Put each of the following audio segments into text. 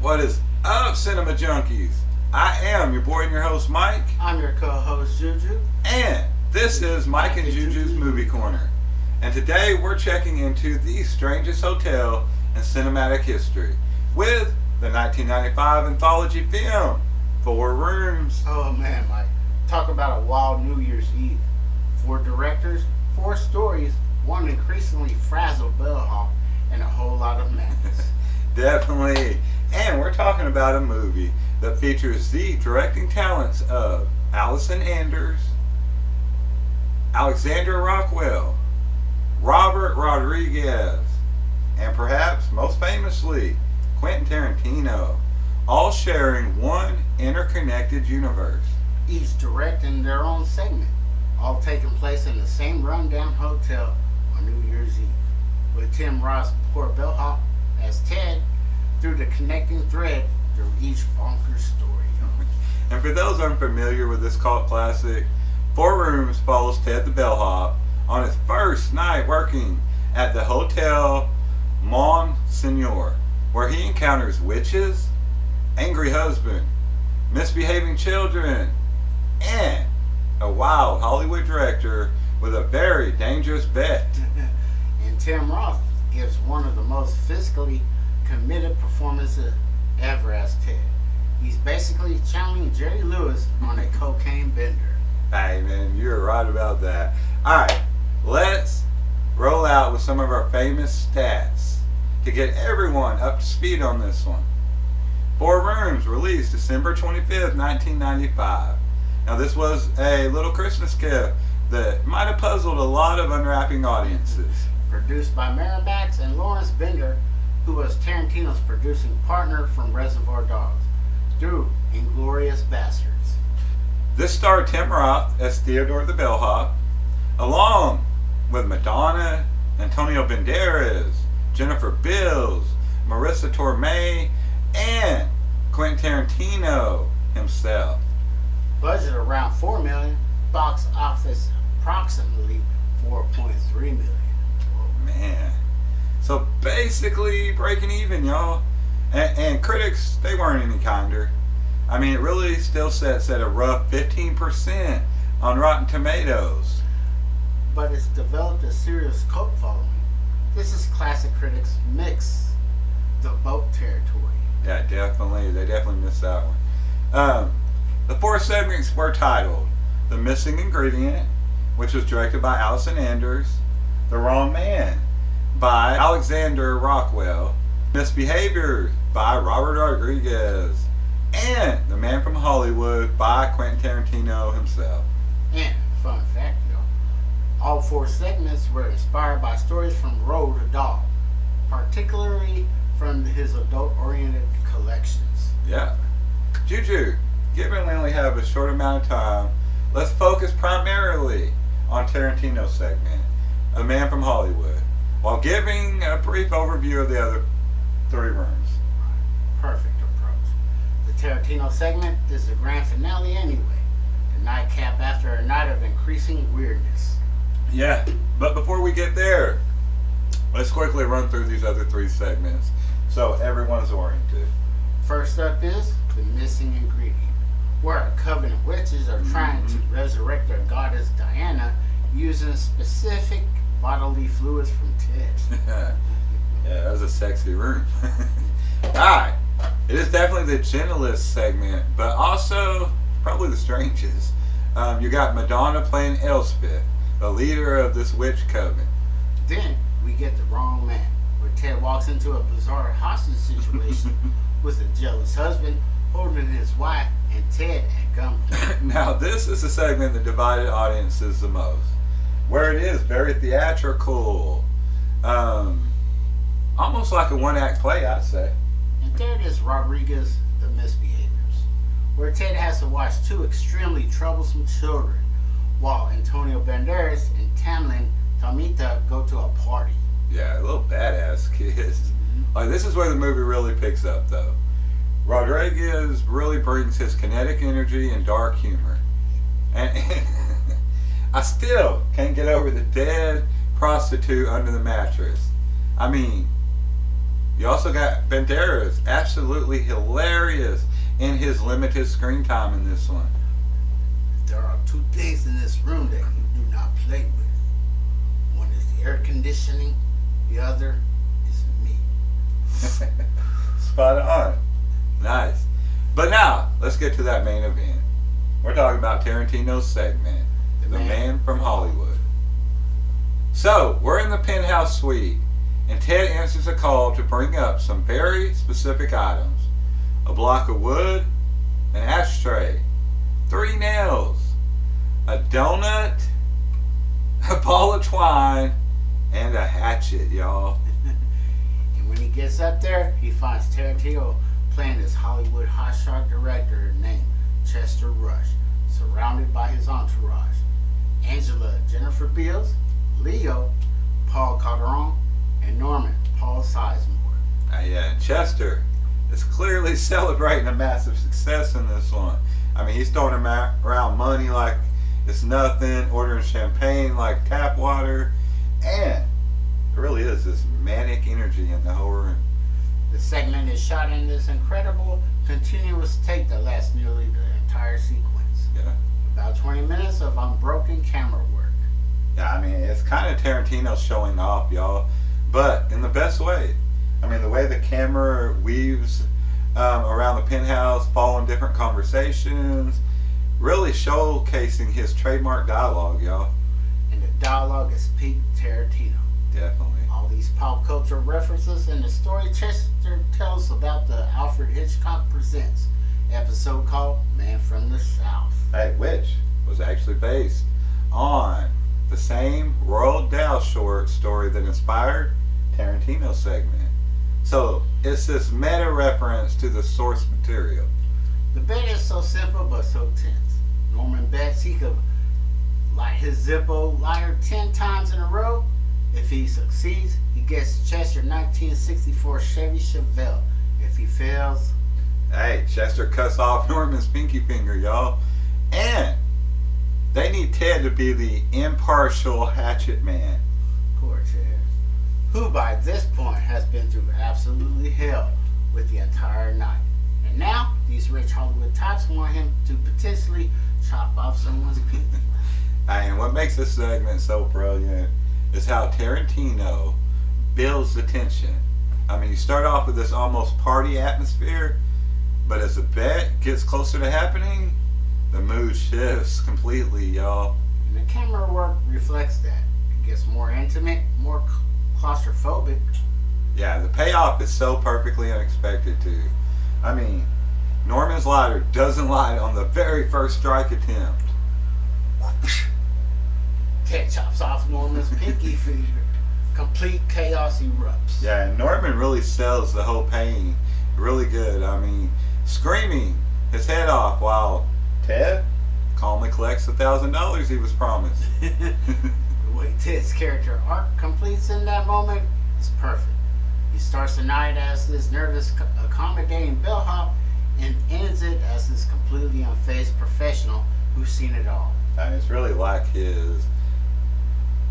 What is up, Cinema Junkies? I am your boy and your host, Mike. I'm your co-host, Juju. And this is Mike and JUJU'S Movie Corner. And today we're checking into the strangest hotel in cinematic history with the 1995 Anthology film, 4 Rooms. Oh man, Mike. Talk about a wild New Year's Eve. 4 directors, 4 stories, 1 increasingly frazzled bellhop, and a whole lot of madness. Definitely. And we're talking about a movie that features the directing talents of Allison Anders, Alexander Rockwell, Robert Rodriguez, and perhaps most famously, Quentin Tarantino, all sharing one interconnected universe. Each directing their own segment, all taking place in the same rundown hotel on New Year's Eve, with Tim Roth's poor bellhop as Ted through the connecting thread through each bonkers story. And for those unfamiliar with this cult classic, 4 Rooms follows Ted the bellhop on his first night working at the Hotel Monsignor, where he encounters witches, angry husband, misbehaving children, and a wild Hollywood director with a very dangerous vet. And Tim Roth gives one of the most physically committed performances ever as Ted. He's basically channeling Jerry Lewis on a cocaine bender. Hey man, you're right about that. Alright, let's roll out with some of our famous stats to get everyone up to speed on this one. 4 Rooms released December 25th, 1995. Now this was a little Christmas gift that might have puzzled a lot of unwrapping audiences. Produced by Miramax and Lawrence Bender, who was Tarantino's producing partner from Reservoir Dogs, through Inglourious Basterds. This starred Tim Roth as Theodore the bellhop, along with Madonna, Antonio Banderas, Jennifer Beals, Marissa Tomei, and Quentin Tarantino himself. Budget around $4 million, box office approximately $4.3 million. Man. So basically breaking even, y'all. And critics, they weren't any kinder. I mean, it really still sets at a rough 15% on Rotten Tomatoes. But it's developed a serious cult following. This is classic critics mix the boat territory. Yeah, definitely. They definitely missed that one. The 4 segments were titled The Missing Ingredient, which was directed by Allison Anders, The Wrong Man by Alexander Rockwell, Misbehavior by Robert Rodriguez, and The Man from Hollywood by Quentin Tarantino himself. And, fun fact, y'all, all 4 segments were inspired by stories from Roald Dahl, particularly from his adult-oriented collections. Yeah. Juju, given we only have a short amount of time, let's focus primarily on Tarantino's segment, A Man from Hollywood, while giving a brief overview of the other 3 rooms. Perfect approach. The Tarantino segment is the grand finale anyway, the nightcap after a night of increasing weirdness. Yeah, but before we get there, let's quickly run through these other 3 segments so everyone's oriented. First up is The Missing Ingredient, where a coven of witches are trying to resurrect their goddess Diana using specific bodily fluids from Ted. Yeah, that was a sexy room. Alright, it is definitely the gentlest segment, but also probably the strangest. You got Madonna playing Elspeth, the leader of this witch coven. Then we get The Wrong Man, where Ted walks into a bizarre hostage situation with a jealous husband holding his wife and Ted at gunpoint. Now this is the segment that divided audiences the most, where it is very theatrical, almost like a one-act play, I'd say. And third is Rodriguez, The Misbehaviors, where Ted has to watch 2 extremely troublesome children while Antonio Banderas and Tamlin Tomita go to a party. Yeah, little badass kids. Like, this is where the movie really picks up, though. Rodriguez really brings his kinetic energy and dark humor. And I still can't get over the dead prostitute under the mattress. I mean, You also got Banderas, absolutely hilarious in his limited screen time in this one. There are two things in this room that you do not play with. One is the air conditioning, the other is me. Spot on. Nice. But now, let's get to that main event. We're talking about Tarantino's segment, The Man from Hollywood. So, we're in the penthouse suite, and Ted answers a call to bring up some very specific items. A block of wood, an ashtray, 3 nails, a donut, a ball of twine, and a hatchet, y'all. And when he gets up there, he finds Tarantino playing this Hollywood hotshot director named Chester Rush, surrounded by his entourage. Angela, Jennifer Beals, Leo, Paul Calderon, and Norman, Paul Sizemore. Yeah, and Chester is clearly celebrating a massive success in this one. I mean, he's throwing around money like it's nothing, ordering champagne like tap water, and there really is this manic energy in the whole room. The segment is shot in this incredible continuous take that lasts nearly the entire sequence. Yeah. About 20 minutes of unbroken camera work. Yeah, I mean, it's kind of Tarantino showing off, y'all, but in the best way. I mean, the way the camera weaves around the penthouse, following different conversations, really showcasing his trademark dialogue, y'all. And the dialogue is peak Tarantino. Definitely. All these pop culture references and the story Chester tells about the Alfred Hitchcock Presents episode called Man from the South. Hey, which was actually based on the same Roald Dahl short story that inspired Tarantino's segment. So it's this meta reference to the source material. The bet is so simple but so tense. Norman bets he could light his Zippo lighter 10 times in a row. If he succeeds, he gets Chester 1964 Chevy Chevelle. If he fails, hey, Chester cuts off Norman's pinky finger, y'all. And they need Ted to be the impartial hatchet man. poor Ted, who by this point has been through absolutely hell with the entire night. And now, these rich Hollywood types want him to potentially chop off someone's pinky. And what makes this segment so brilliant is how Tarantino builds the tension. I mean, you start off with this almost party atmosphere, but as the bet gets closer to happening, the mood shifts completely, y'all. And the camera work reflects that. It gets more intimate, more claustrophobic. Yeah, the payoff is so perfectly unexpected, too. I mean, Norman's lighter doesn't light on the very first strike attempt. Ted chops off Norman's pinky finger. Complete chaos erupts. Yeah, and Norman really sells the whole pain really good. I mean, screaming his head off while Ted calmly collects $1,000 he was promised. The way Ted's character arc completes in that moment is perfect. He starts the night as this nervous, accommodating bellhop and ends it as this completely unfazed professional who's seen it all. And it's really like his,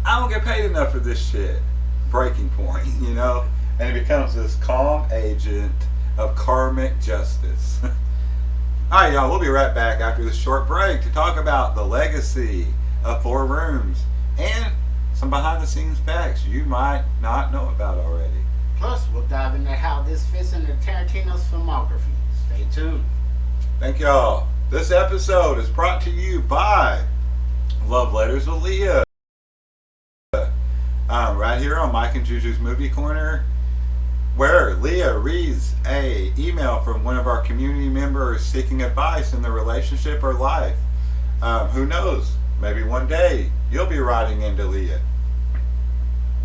I don't get paid enough for this shit, breaking point, you know? And he becomes this calm agent of karmic justice. Alright, y'all, we'll be right back after this short break to talk about the legacy of Four Rooms and some behind the scenes facts you might not know about already. Plus, we'll dive into how this fits into Tarantino's filmography. Stay tuned. Thank y'all. This episode is brought to you by Love Letters with Leah. Right here on Mike and JUJU'S Movie Corner, where Leah reads a email from one of our community members seeking advice in their relationship or life. Who knows? Maybe one day you'll be writing into Leah.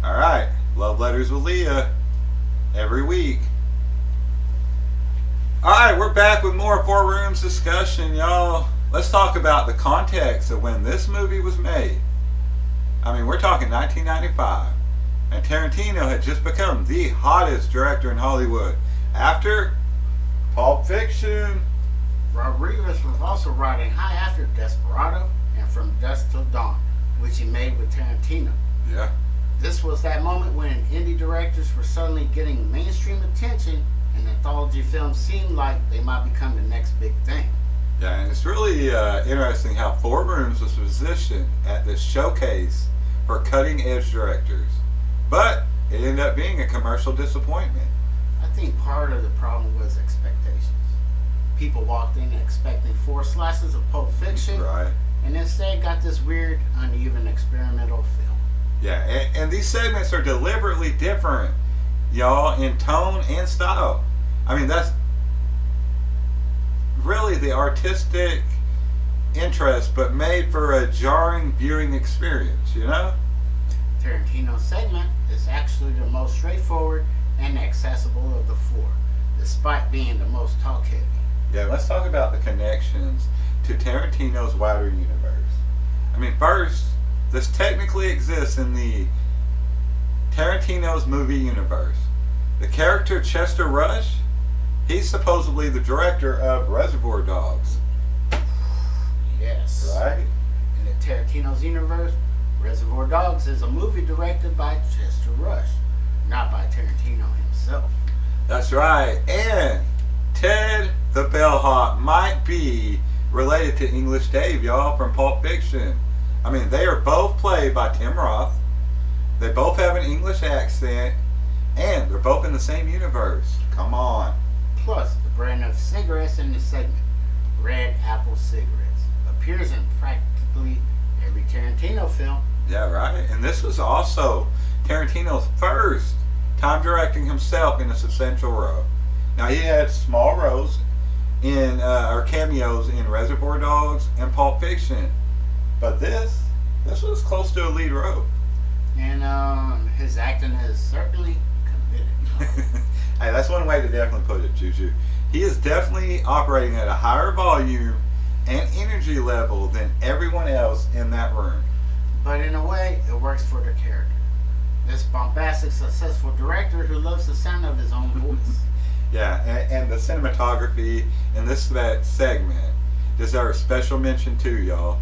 Alright, Love Letters with Leah every week. Alright, we're back with more Four Rooms discussion, y'all. Let's talk about the context of when this movie was made. I mean, we're talking 1995. And Tarantino had just become the hottest director in Hollywood after Pulp Fiction. Rodriguez was also riding high after Desperado and From Dusk Till Dawn, which he made with Tarantino. Yeah. This This was that moment when indie directors were suddenly getting mainstream attention, and anthology films seemed like they might become the next big thing. Yeah, and it's really interesting how Four Rooms was positioned at this showcase for cutting-edge directors. But it ended up being a commercial disappointment. I think part of the problem was expectations. People walked in expecting 4 slices of Pulp Fiction, Right. and instead got this weird, uneven experimental film. Yeah, and these segments are deliberately different, y'all, in tone and style. I mean, that's really the artistic interest, but made for a jarring viewing experience, you know? Tarantino's segment is actually the most straightforward and accessible of the 4, despite being the most talk heavy. Yeah, let's talk about the connections to Tarantino's wider universe. I mean, first, this technically exists in the Tarantino's movie universe. The character Chester Rush, he's supposedly the director of Reservoir Dogs. Yes. Right? In the Tarantino's universe, Reservoir Dogs is a movie directed by Chester Rush, not by Tarantino himself. That's right. And Ted the Bellhop might be related to English Dave, y'all, from Pulp Fiction. I mean, they are both played by Tim Roth. They both have an English accent, and they're both in the same universe. Come on. Plus, the brand of cigarettes in the segment, Red Apple Cigarettes, appears in practically every Tarantino film. Yeah, right. And this was also Tarantino's first time directing himself in a substantial role. Now, he had small roles in or cameos in Reservoir Dogs and Pulp Fiction, but this was close to a lead role. And his acting is certainly committed. Hey, that's one way to definitely put it, Juju. He is definitely operating at a higher volume and energy level than everyone else in that room. But in a way, it works for the character. This bombastic, successful director who loves the sound of his own voice. Yeah, and the cinematography in this segment deserves special mention too, y'all.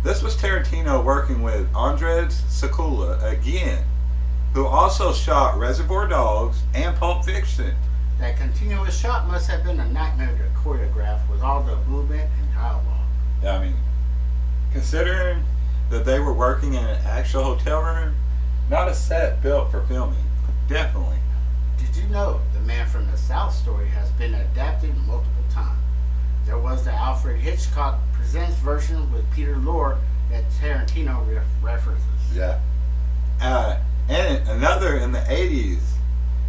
This was Tarantino working with Andres Sekula again, who also shot Reservoir Dogs and Pulp Fiction. That continuous shot must have been a nightmare to choreograph with all the movement and dialogue. I mean, considering that they were working in an actual hotel room, not a set built for filming. Definitely. Did you know The Man from the South story has been adapted multiple times? There was the Alfred Hitchcock Presents version with Peter Lorre that Tarantino references. Yeah. And another in the 80s,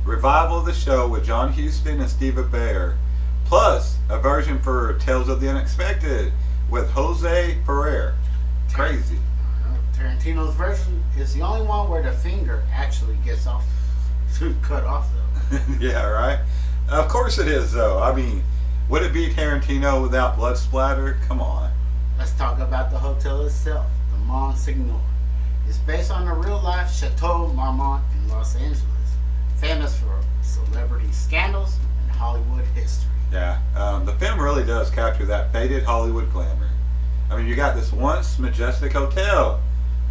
revival of the show with John Huston and Steve Bear, plus a version for Tales of the Unexpected with Jose Ferrer. Crazy. Tarantino's version is the only one where the finger actually gets off, cut off though. Yeah, right? Of course it is, though. I mean, would it be Tarantino without blood splatter? Come on. Let's talk about the hotel itself, the Monsignor. It's based on the real-life Chateau Marmont in Los Angeles, famous for celebrity scandals and Hollywood history. Yeah, the film really does capture that faded Hollywood glamour. I mean, you got this once majestic hotel,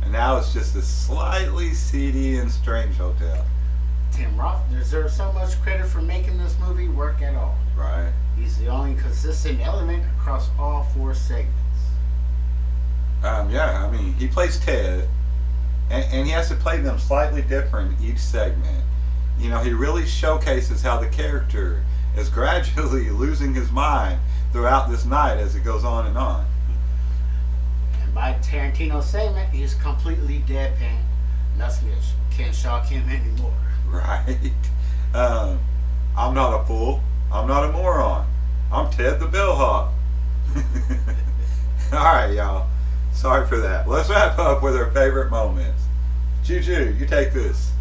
and now it's just this slightly seedy and strange hotel. Tim Roth deserves so much credit for making this movie work at all. Right. He's the only consistent element across all 4 segments. Yeah, I mean, he plays Ted, and he has to play them slightly different each segment. You know, he really showcases how the character is gradually losing his mind throughout this night as it goes on and on. And by Tarantino's segment, he's completely deadpan. Nothing can shock him anymore. Right. I'm not a fool. I'm not a moron. I'm Ted the Bellhop. Alright, y'all. Sorry for that. Let's wrap up with our favorite moments. Juju, you take this.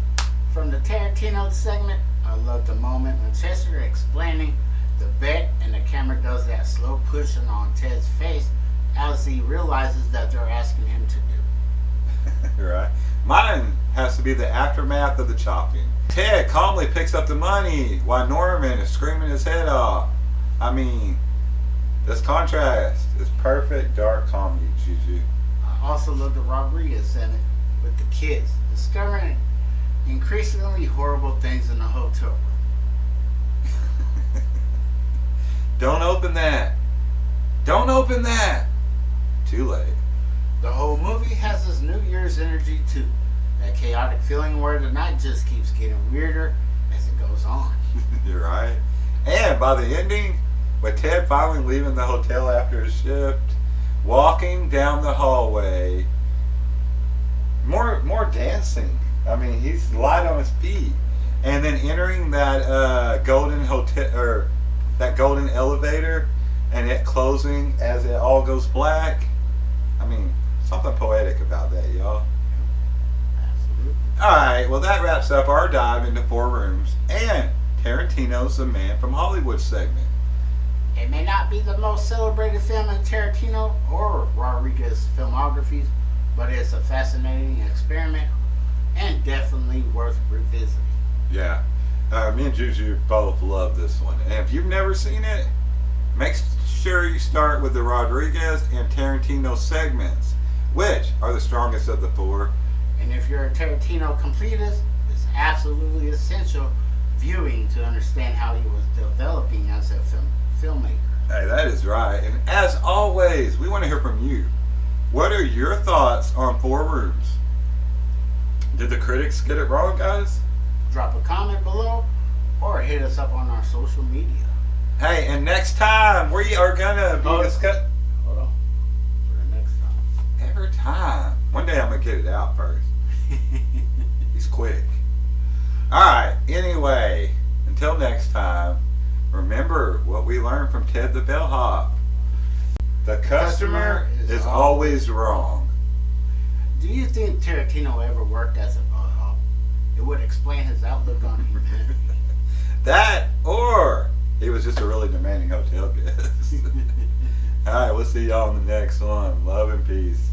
From the Tarantino segment, I love the moment when Chester explaining the bet and the camera does that slow pushing on Ted's face as he realizes that they're asking him to do. Right. Mine has to be the aftermath of the chopping. Ted calmly picks up the money while Norman is screaming his head off. I mean, this contrast is perfect dark comedy, Juju. I also love the Rodriguez segment with the kids discovering increasingly horrible things in the hotel room. Don't open that. Don't open that. Too late. The whole movie has this New Year's energy too. That chaotic feeling where the night just keeps getting weirder as it goes on. You're right. And by the ending, with Ted finally leaving the hotel after his shift, walking down the hallway, more dancing. I mean, he's light on his feet, and then entering that golden hotel or that golden elevator, and it closing as it all goes black. I mean, something poetic about that, y'all. Absolutely. Alright, well that wraps up our dive into Four Rooms and Tarantino's The Man from Hollywood segment. It may not be the most celebrated film in Tarantino or Rodriguez filmographies, but it's a fascinating experiment and definitely worth revisiting. Yeah. Me and Juju both love this one. And if you've never seen it, make sure you start with the Rodriguez and Tarantino segments, which are the strongest of the four. And if you're a Tarantino completist, it's absolutely essential viewing to understand how he was developing as a filmmaker. Hey, that is right. And as always, we want to hear from you. What are your thoughts on Four Rooms? Did the critics get it wrong, guys? Drop a comment below or hit us up on our social media. Hey, and next time we are gonna be discussing. Hold on. For the next time. Every time. One day I'm gonna get it out first. He's quick. Alright, anyway, until next time, remember what we learned from Ted the Bellhop. The customer is always wrong. Do you think Tarantino ever worked as a bellhop? It would explain his outlook on humanity. That, or he was just a really demanding hotel guest. Alright, we'll see y'all in the next one. Love and peace.